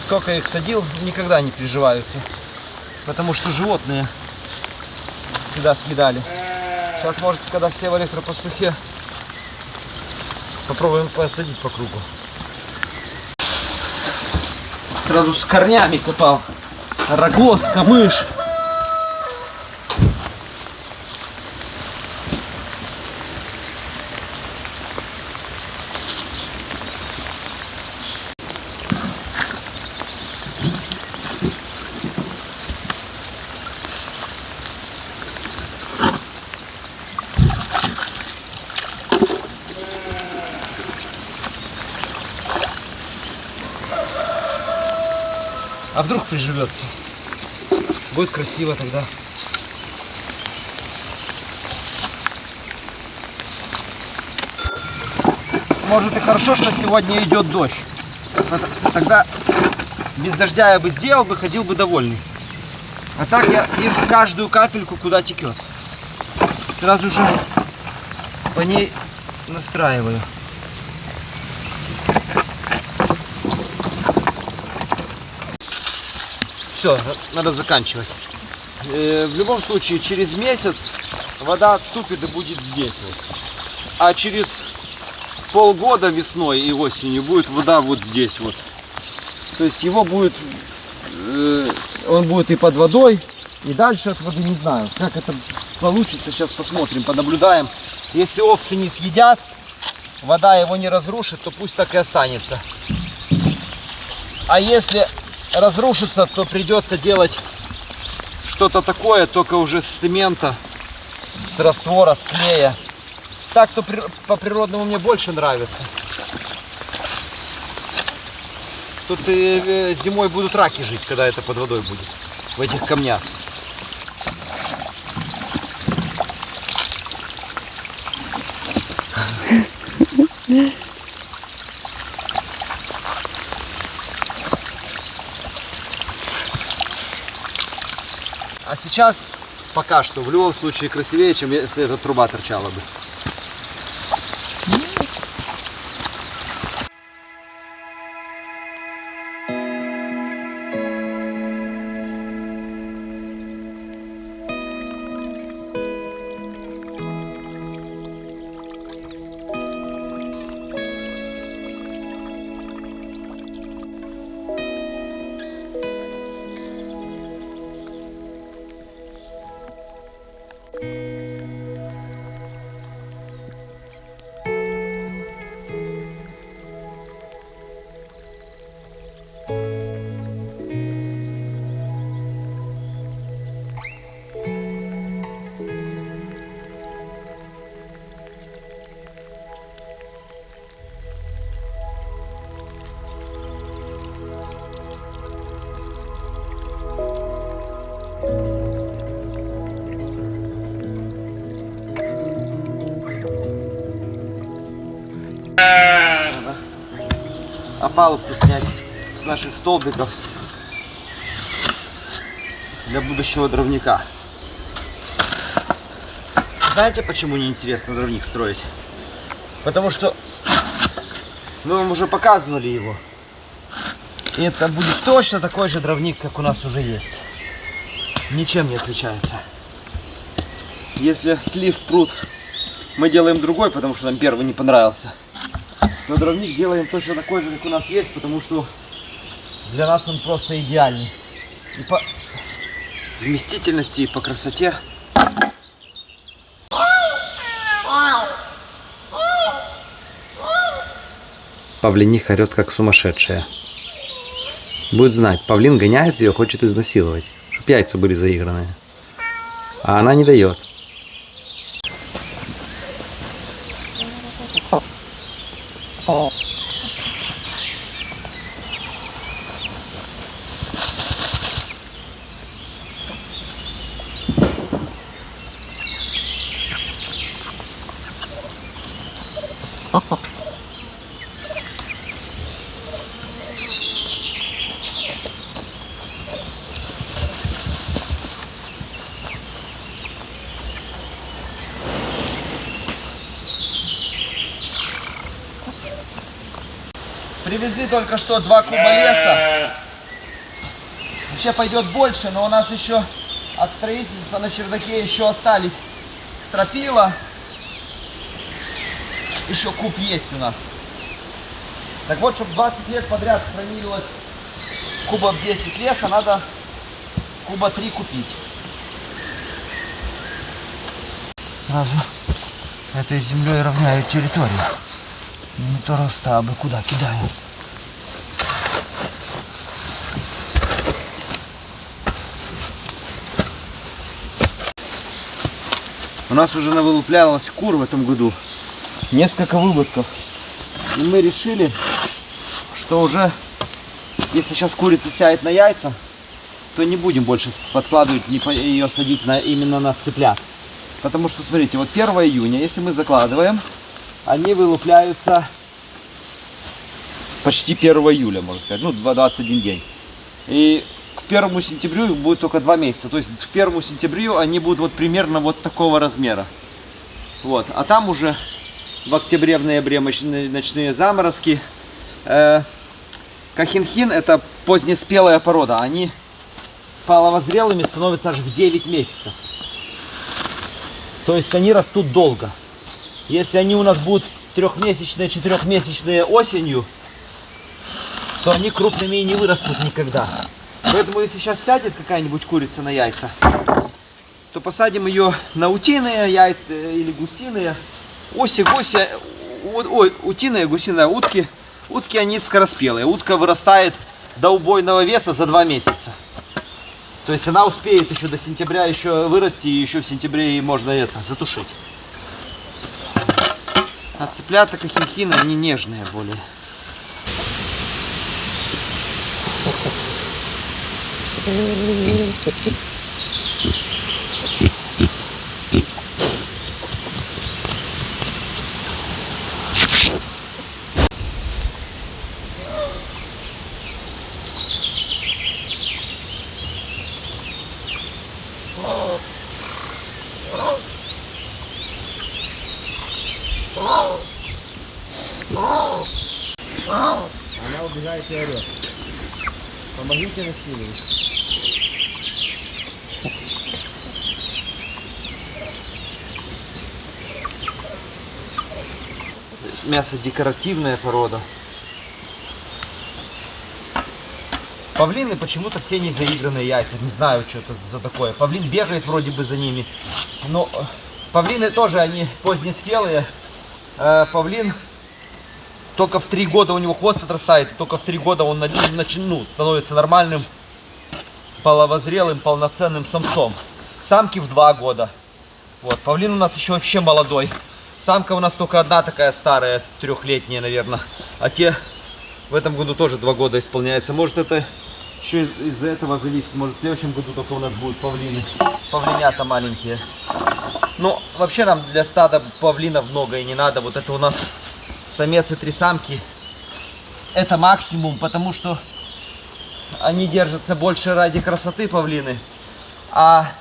Сколько я их садил, никогда не приживаются. Потому что животные всегда съедали. Сейчас, может, когда все в электропастухе, попробуем посадить по кругу. Сразу с корнями копал. Рогоз, камыш. А вдруг приживется? Будет красиво тогда. Может и хорошо, что сегодня идет дождь. Тогда без дождя я бы сделал, ходил бы довольный. А так я вижу каждую капельку, куда текет. Сразу же по ней настраиваю. Все, надо заканчивать. В любом случае, через месяц вода отступит и будет здесь вот. А через полгода весной и осенью будет вода вот здесь вот. То есть его будет, он будет и под водой, и дальше от воды не знаю. Как это получится, сейчас посмотрим, понаблюдаем. Если овцы не съедят, вода его не разрушит, то пусть так и останется. А если разрушится, то придется делать что-то такое, только уже с цемента, с раствора, с клея. Так-то по-природному мне больше нравится. Тут и зимой будут раки жить, когда это под водой будет, в этих камнях. А сейчас, пока что, в любом случае красивее, чем если эта труба торчала бы. опалубку снять с наших столбиков для будущего дровника. Знаете, почему неинтересно дровник строить? Потому что мы вам уже показывали его. И это будет точно такой же дровник, как у нас уже есть. Ничем не отличается. Если слив пруд мы делаем другой, потому что нам первый не понравился, но дровник делаем точно такой же, как у нас есть, потому что для нас он просто идеальный. И по вместительности, и по красоте. Павлиниха орет как сумасшедшая. Будет знать, павлин гоняет ее, хочет изнасиловать, чтоб яйца были заигранные. А она не дает. Привезли только что 2 куба леса. Вообще пойдет больше, но у нас еще от строительства на чердаке еще остались стропила. Еще куб есть у нас. Так вот, чтобы 20 лет подряд хранилось кубов 10 леса, надо куба 3 купить. Сразу этой землей равняю территорию. Не то роста, а бы куда кидаю. У нас уже навылуплялось кур в этом году. Несколько выводков. И мы решили, что уже, если сейчас курица сядет на яйца, то не будем больше подкладывать, ее садить именно на цыплят. Потому что, смотрите, вот 1 июня, если мы закладываем, они вылупляются почти 1 июля, можно сказать, ну, 21 день. И к 1 сентябрю их будет только 2 месяца. То есть к 1 сентябрю они будут вот примерно вот такого размера. Вот. А там уже в октябре, в ноябре ночные заморозки. Кохинхин — это позднеспелая порода. Они половозрелыми становятся аж в 9 месяцев. То есть они растут долго. Если они у нас будут 3-месячные, 4-месячные осенью, то они крупными и не вырастут никогда. Поэтому если сейчас сядет какая-нибудь курица на яйца, то посадим ее на утиные яйца или гусиные. Утиные, гусиные, утки. Утки, они скороспелые. Утка вырастает до убойного веса за 2 месяца. То есть она успеет еще до сентября еще вырасти, и еще в сентябре ей можно это затушить. А цыплята кохинхины, они нежные более. Она убегает и орет. Помогите насилию. Мясо декоративная порода. Павлины почему-то все не заигранные яйца. Не знаю, что это за такое. Павлин бегает вроде бы за ними. Но павлины тоже, они позднеспелые. Павлин только в 3 года у него хвост отрастает. И только в 3 года он становится нормальным, половозрелым, полноценным самцом. Самки в 2 года. Вот. Павлин у нас еще вообще молодой. Самка у нас только одна такая старая, 3-летняя, наверное. А те в этом году тоже 2 года исполняется. Может, это еще из-за этого зависит. Может, в следующем году только у нас будут павлины. Павлинята маленькие. Но вообще нам для стада павлинов много и не надо. Вот это у нас самец и 3 самки. это максимум, потому что они держатся больше ради красоты, павлины. А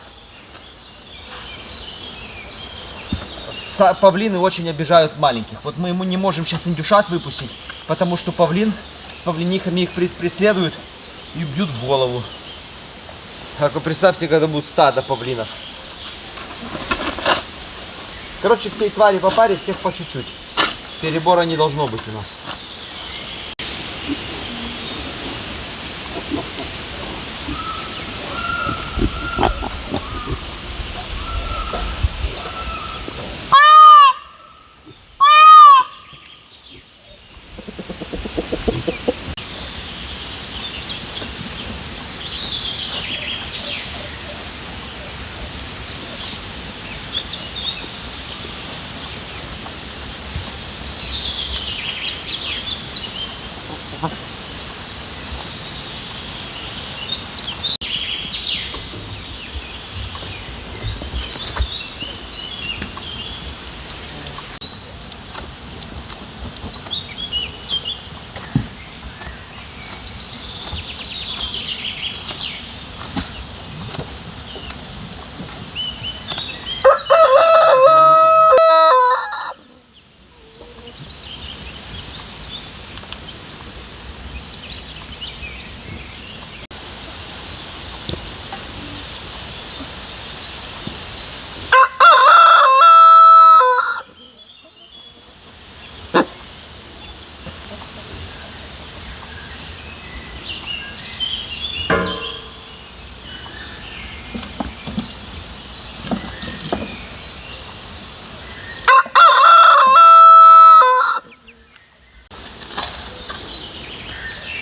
павлины очень обижают маленьких. Вот мы ему не можем сейчас индюшат выпустить, потому что павлин с павлинихами их преследуют и бьют в голову. Как вы представьте, когда будет стадо павлинов. Короче, всей твари по паре, всех по чуть-чуть. Перебора не должно быть у нас.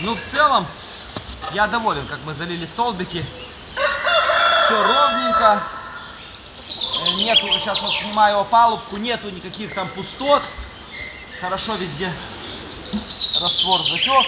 Ну, в целом, я доволен, как мы залили столбики. Все ровненько. Нету, сейчас вот снимаю опалубку, нету никаких там пустот. Хорошо везде раствор затек.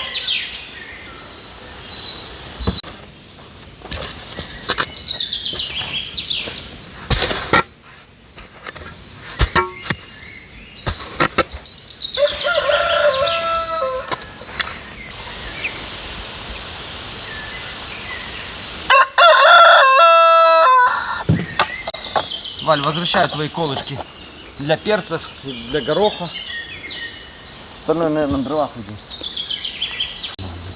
Валь, возвращаю твои колышки для перцев, для гороха. Остальное, наверное, на дровах идет.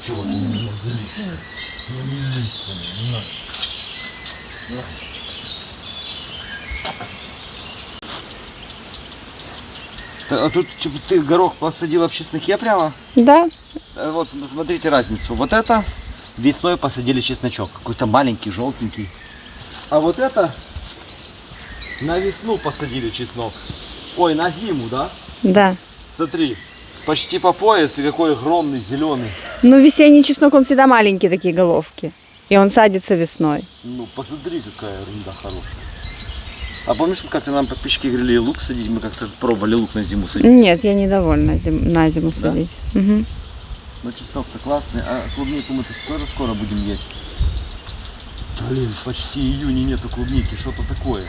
Чего ты не злишься? Ну не злись, не надо. А тут ты горох посадила в чесноке прямо? Да. Вот смотрите разницу. Вот это весной посадили чесночок. Какой-то маленький, желтенький. А вот это на весну посадили чеснок. Ой, на зиму, да? Да. Смотри, почти по пояс и какой огромный, зеленый. Ну, весенний чеснок, он всегда маленькие такие головки. И он садится весной. Ну, посмотри, какая ерунда хорошая. А помнишь, как-то нам подписчики говорили лук садить? Мы как-то пробовали лук на зиму садить. Нет, я недовольна на зиму Да? садить. Угу. Ну, чеснок-то классный. А клубнику мы-то скоро будем есть. Блин, почти июня нету клубники. Что-то такое.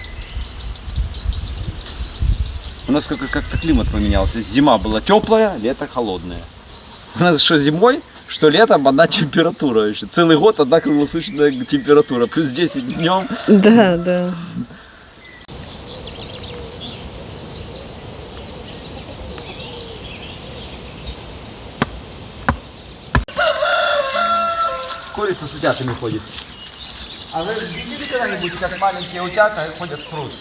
У нас как-то климат поменялся. Зима была теплая, лето холодное. У нас что зимой, что летом одна температура еще. Целый год одна круглосуточная температура. Плюс 10 днем. Да, да. Курица с утятами ходит. А вы видели когда-нибудь, как маленькие утята ходят в пруд?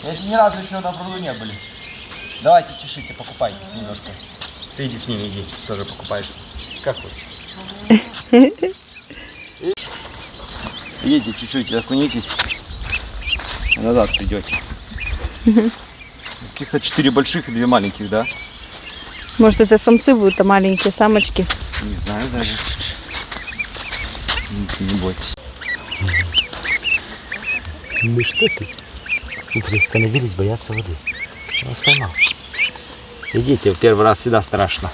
Эти ни разу еще на пруду не были. Давайте чешите, покупайтесь немножко. Ты иди с ними, иди, тоже покупаешься. Как хочешь. Едете чуть-чуть, окунитесь. Назад придете. Каких-то 4 больших и 2 маленьких, да? Может, это самцы будут, а маленькие самочки? Не знаю даже. Не бойтесь. Ну что ты? Смотри, остановились, боятся воды. Я вас поймал. Идите, в первый раз всегда страшно.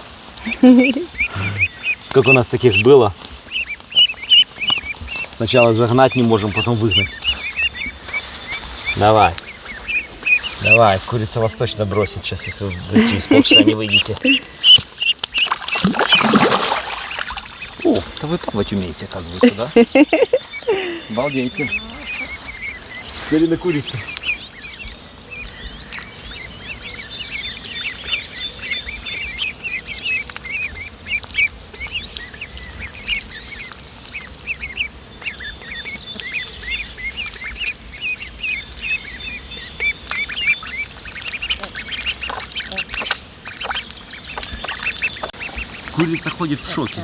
Сколько у нас таких было. Сначала загнать не можем, потом выгнать. Давай. Давай, курица вас точно бросит сейчас, если вы через полчаса не выйдете. О, да вы плавать умеете, оказывается, да? Обалдейте. Смотри на курицу. Курица ходит в шоке.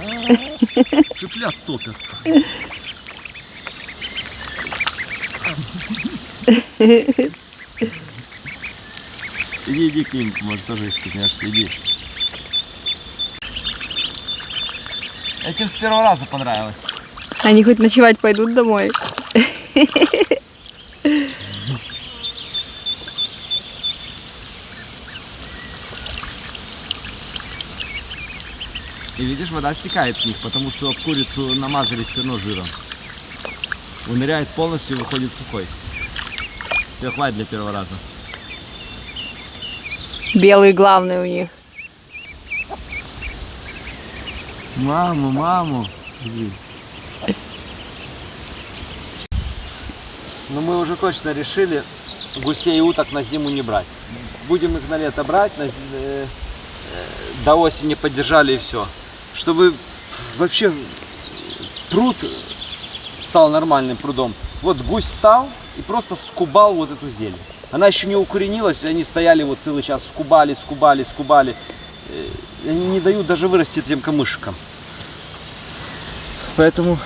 Цыплят топят. Иди к ним, может тоже искупнешься, иди. Этим с первого раза понравилось. Они хоть ночевать пойдут домой. И видишь, вода стекает с них, потому что об курицу намазались все равно жиром. Уныряет полностью и выходит сухой. Все, хватит для первого раза. Белый главный у них. Маму. Но мы уже точно решили гусей и уток на зиму не брать. Будем их на лето брать, до осени поддержали и все. Чтобы вообще пруд стал нормальным прудом. Вот гусь встал и просто скубал вот эту зелень. Она еще не укоренилась, и они стояли вот целый час, скубали. И они не дают даже вырасти этим камышикам. Поэтому,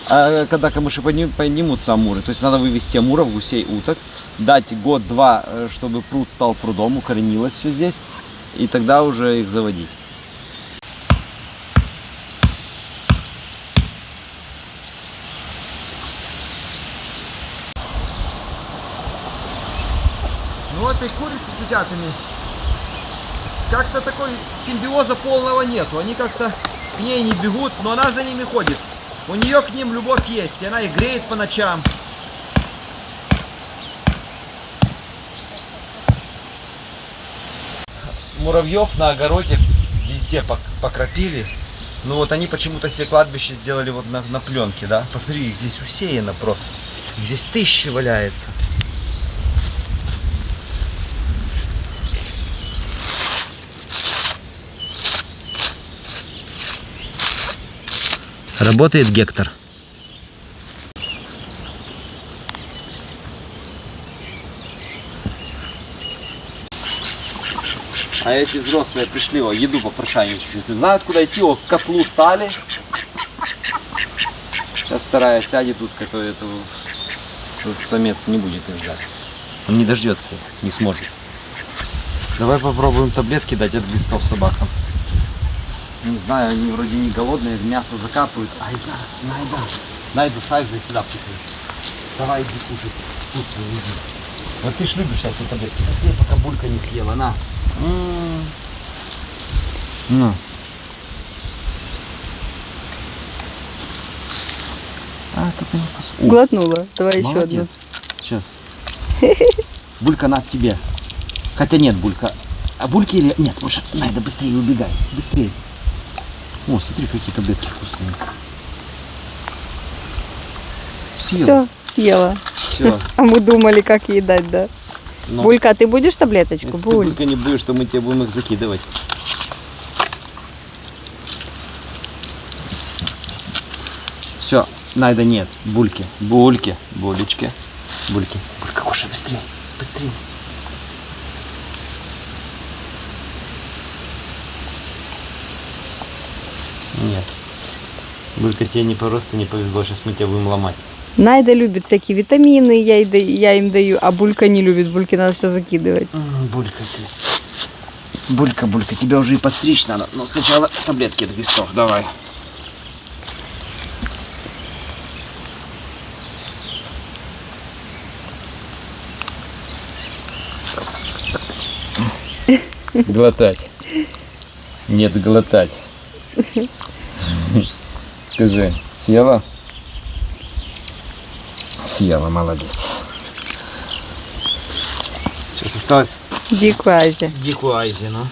когда камыши поднимутся, амуры, то есть надо вывести амуров, гусей, уток, дать год-два, чтобы пруд стал прудом, укоренилось все здесь, и тогда уже их заводить. Ну этой курицы с утятами как-то такой симбиоза полного нету. Они как-то к ней не бегут, но она за ними ходит. У нее к ним любовь есть, и она их греет по ночам. Муравьев на огороде везде покропили. Ну вот они почему-то все кладбища сделали вот на пленке, да? Посмотри, их здесь усеяно просто. Их здесь тысячи валяется. Работает Гектор. А эти взрослые пришли, еду попрошайничать чуть-чуть. Знают, куда идти, к котлу стали. Сейчас вторая сядет тут, который этого самец не будет их ждать. Он не дождется, не сможет. Давай попробуем таблетки дать от глистов собакам. Не знаю, они вроде не голодные, мясо закапывают. Айза, найду сайза и сюда птикают. Давай иди кушать. Вкусно, иди. Вот ты ж любишь сейчас эти таблетки. Быстрее, пока Булька не съела, на. Ну. Только не вкусно. Глотнула. Давай еще одну. Молодец. Сейчас. Булька, на тебе. Хотя нет, Булька. А Бульки или... Нет, лучше, Найда, быстрее убегай. Быстрее. О, смотри, какие таблетки вкусные. Съела. Все, съела. Все. А мы думали, как ей дать, да? Но Булька, а ты будешь таблеточку? если ты, Буль. Булька, не будешь, то мы тебе будем их закидывать. Все, Найда, нет. Бульки. Булечки. Бульки. Булька, кушай быстрее. Быстрее. Нет. Булька, тебе не просто не повезло, сейчас мы тебя будем ломать. Найда любит всякие витамины, я им даю, а Булька не любит. Бульке надо все закидывать. Булька ты. Булька, тебя уже и постричь надо. Но сначала таблетки от глистов, давай. Глотать. Нет, глотать. Скажи, съела? Съела, молодец. Сейчас осталось Дикую Азию. дикую Айзи, ну.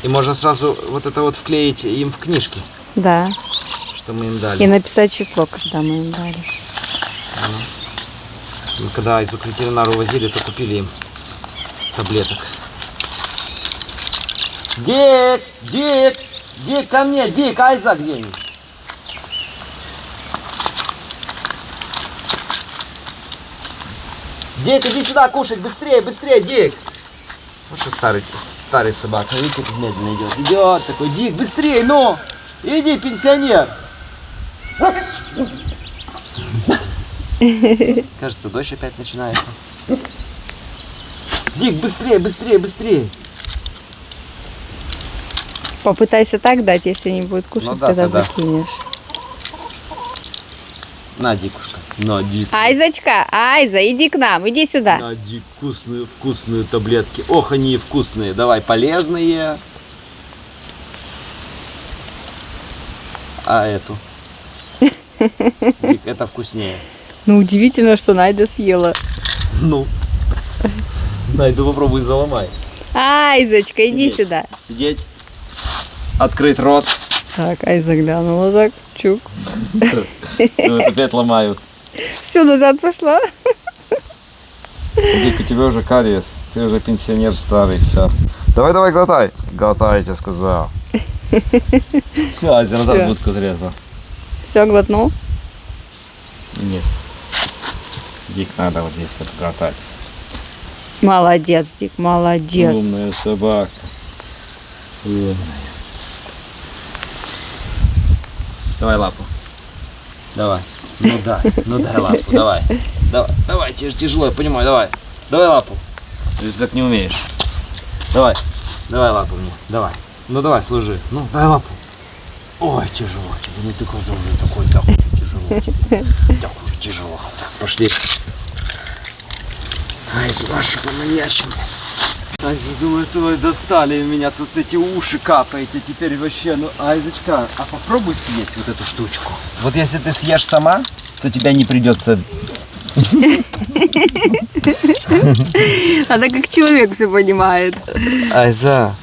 И можно сразу вот это вот вклеить им в книжки, Да. что мы им И дали. написать число, когда мы им дали. Мы когда Айзу к ветеринару возили, то купили им таблеток. Дик! Дик! Дик, ко мне! Дик, Айза где-нибудь? Дик, иди сюда кушать! Быстрее, быстрее, Дик! Вот что старый собака, видите, как медленно идет. Идет такой, Дик, быстрее, ну! Иди, пенсионер! Кажется, дождь опять начинается. Дик, быстрее, быстрее, быстрее! Попытайся так дать, если не будет кушать, Ну да, тогда тогда. закинешь. На, Дикушка. На, Дик. Айзочка, Айза, иди к нам, иди сюда. На, Дик, вкусные таблетки. Ох, они вкусные. Давай, полезные. А эту? Дик, это вкуснее. Ну, удивительно, что Найда съела. Ну. Найду, попробуй заломай. Айзочка, иди Сидеть. сюда. Сидеть. Открыть рот. Так, Айза глянула так, чук. Вот опять ломают. Все, назад пошла. Дик, у тебя уже кариес. Ты уже пенсионер старый, все. Давай, давай, глотай. Глотай, я тебе сказал. Все, Айза назад Всё. будку зарезала. Все, глотнул. Нет. Дик, надо вот здесь вот глотать. Молодец, Дик, молодец. Умная собака. Умная. Давай лапу. Давай. Ну дай лапу, давай. Давай, тебе же тяжело, я понимаю, давай. Давай лапу. Ты так не умеешь. Давай лапу мне, давай. Ну давай, служи. Ну, дай лапу. Ой, тяжело тебе, ну ты когда уже такой, так уже тяжело тебе. Так уже тяжело. Так, пошли. Ай, вашу маньячину. Ай, думаю, ой, достали меня, тут эти уши капаете, теперь вообще, ну, Айзочка, а попробуй съесть вот эту штучку. Вот если ты съешь сама, то тебя не придется. Она как человек все понимает. Айза.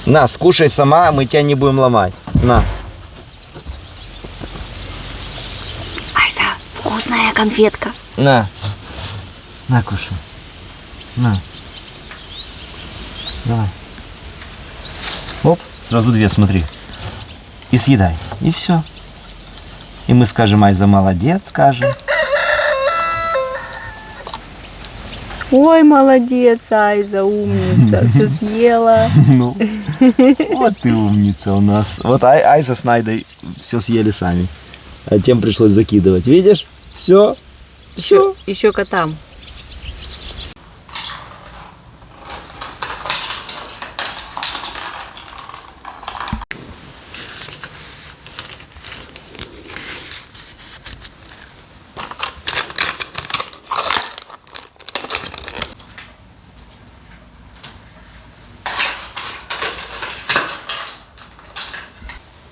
На, скушай сама, мы тебя не будем ломать. На. Айза, вкусная конфетка. На. На, кушай. На. Давай. Оп, сразу две, смотри. И съедай. И все. И мы скажем, Айза молодец, скажем. Ой, молодец, Айза, умница, все съела. Ну, вот ты умница у нас. Вот Айза с Найдой все съели сами. А тем пришлось закидывать. Видишь? Все. Все. Еще котам.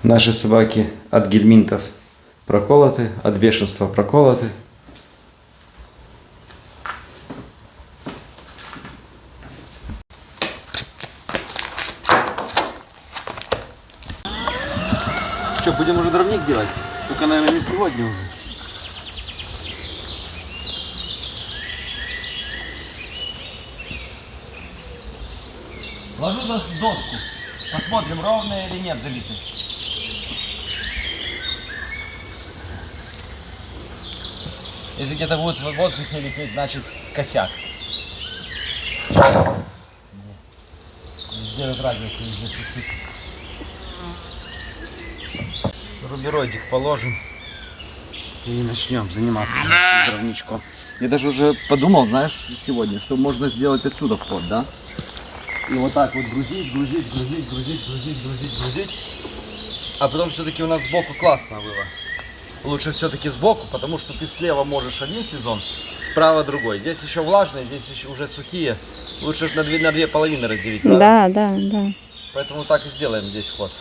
Наши собаки от гельминтов проколоты, от бешенства проколоты. Что, будем уже дровник делать? Только, наверное, не сегодня уже. Ложу на доску. Посмотрим, ровная или нет залитый. Если где-то будет в воздухе лететь, значит косяк. Сделать радиус не запустить. Рубероидик положим и начнем заниматься дровничком. Я даже уже подумал, знаешь, сегодня, что можно сделать отсюда вход, да? И вот так вот грузить. А потом все-таки у нас сбоку классно было. Лучше все-таки сбоку, потому что ты слева можешь один сезон, справа другой. Здесь еще влажные, здесь еще уже сухие. Лучше ж на две половины разделить, правда? Да. Поэтому так и сделаем здесь вход.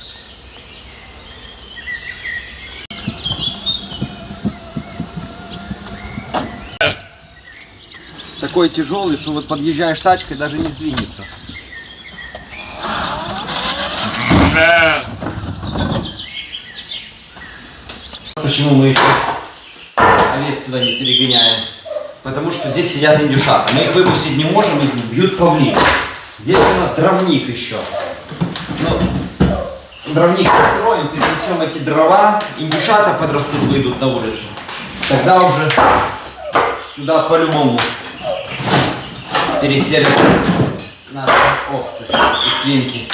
Такой тяжелый, что вот подъезжаешь тачкой, даже не сдвинется. почему мы еще овец сюда не перегоняем. Потому что здесь сидят индюшата. Мы их выпустить не можем, их бьют павлины. Здесь у нас дровник еще. Ну, дровник построим, перенесем эти дрова, индюшата подрастут, выйдут на улицу. Тогда уже сюда по-любому переселятся наши овцы и свинки.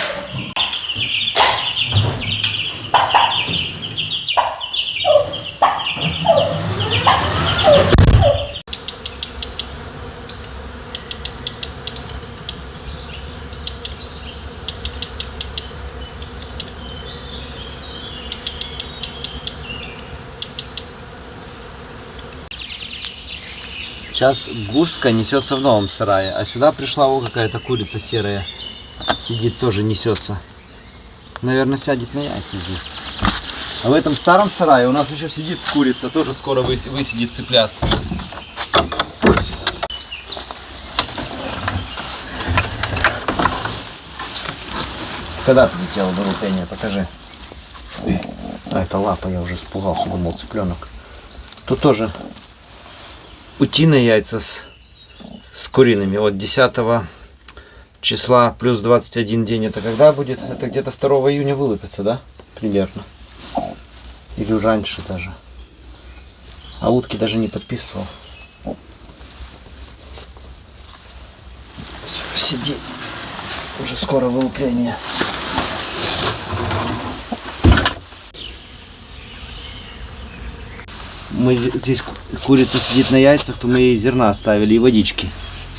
Сейчас гуска несется в новом сарае, а сюда пришла какая-то курица серая. Сидит, тоже несется. Наверное, сядет на яйца здесь. А в этом старом сарае у нас еще сидит курица, тоже скоро высидит цыплят. Когда прилетела до рутения, покажи. Ой. А, это лапа, я уже испугался, думал, цыпленок. Тут тоже утиные яйца с куриными. Вот 10 числа плюс 21 день. Это когда будет? Это где-то 2 июня вылупится, да? Примерно. Или раньше даже. А утки даже не подписывал. Сиди. Уже скоро вылупление. Мы здесь курица сидит на яйцах, то мы ей зерна оставили и водички.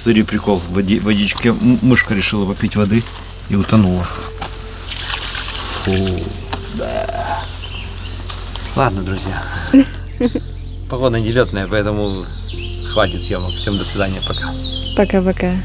Смотри, прикол, в водичке мышка решила попить воды и утонула. Фу, да. Ладно, друзья. Погода нелетная, поэтому хватит съемок. Всем до свидания, пока. Пока-пока.